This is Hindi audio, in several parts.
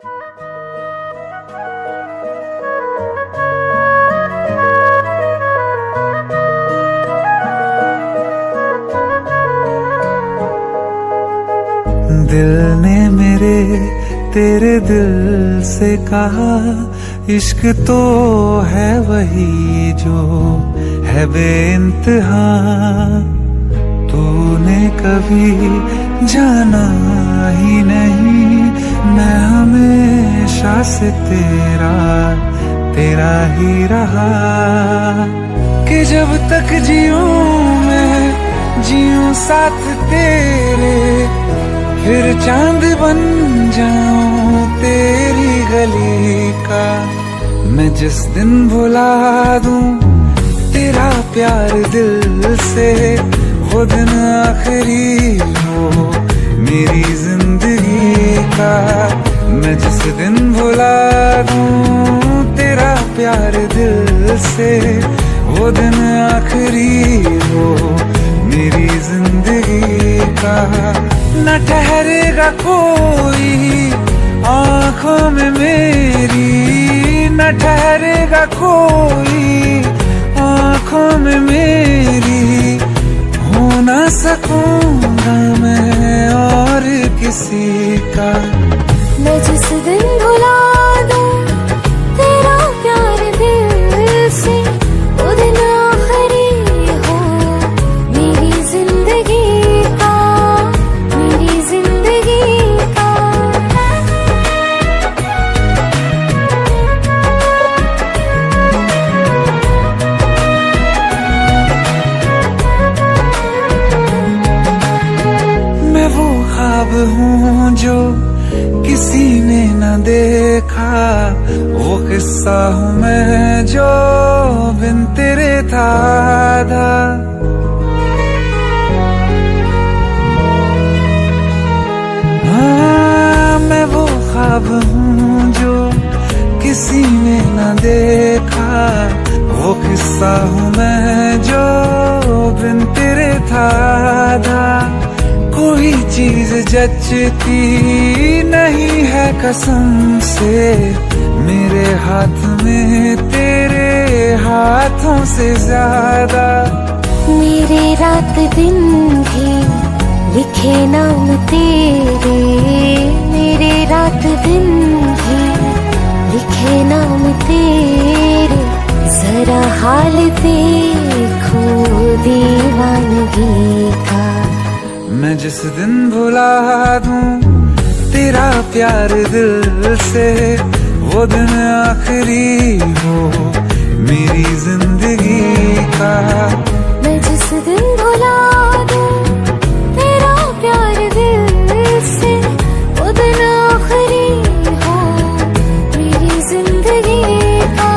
दिल ने मेरे तेरे दिल से कहा, इश्क तो है वही जो है बेइंतहा। तूने कभी जाना ही नहीं, मैं हमेशा से तेरा ही रहा। कि जब तक जीऊं मैं जीऊं साथ तेरे, फिर चांद बन जाऊं तेरी गली का। मैं जिस दिन भुला दूं तेरा प्यार दिल से, वो दिन आखिरी हो मेरी जिंदगी का। मैं जिस दिन भुला दूं तेरा प्यार दिल से, वो दिन आखिरी हो मेरी जिंदगी का। न ठहरेगा कोई आँखों में मेरी, न ठहरेगा कोई आँखों में मेरी। हो ना सकूंगा मैं और किसी का। मैं जिस दिन भुला दूं तेरा प्यार दिल से, वो दिन आखिरी हो मेरी जिंदगी का, मेरी जिंदगी का। मैं वो ख्वाब हूँ जो किसी ने न देखा, वो किस्सा हूँ मैं जो बिन तेरे था आधा। हाँ, मैं वो ख्वाब हूँ जो किसी ने न देखा, वो किस्सा हूँ मैं जो बिन तेरे था आधा। कोई चीज जचती नहीं है कसम से मेरे हाथ में तेरे हाथों से ज्यादा। मेरे रात दिन भी लिखे नाम तेरे, मेरे रात दिन भी लिखे नाम तेरे। जरा हाल देखो दीवानगी का। मैं जिस दिन भुला दूं तेरा प्यार दिल से, वो दिन आखिरी हो मेरी जिंदगी का। मैं जिस दिन भुला दूं तेरा प्यार दिल से, वो दिन आखिरी हो मेरी जिंदगी का।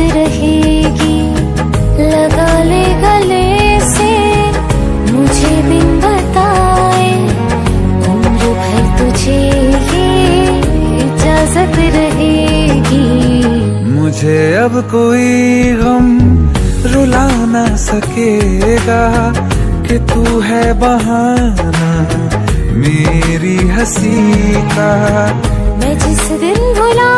रहेगी लगा ले गले से मुझे बिन बताए, उम्र भर तुझे ये इजाजत रहेगी। मुझे अब कोई गम रुला ना सकेगा, कि तू है बहाना मेरी हंसी का। मैं जिस दिन भुला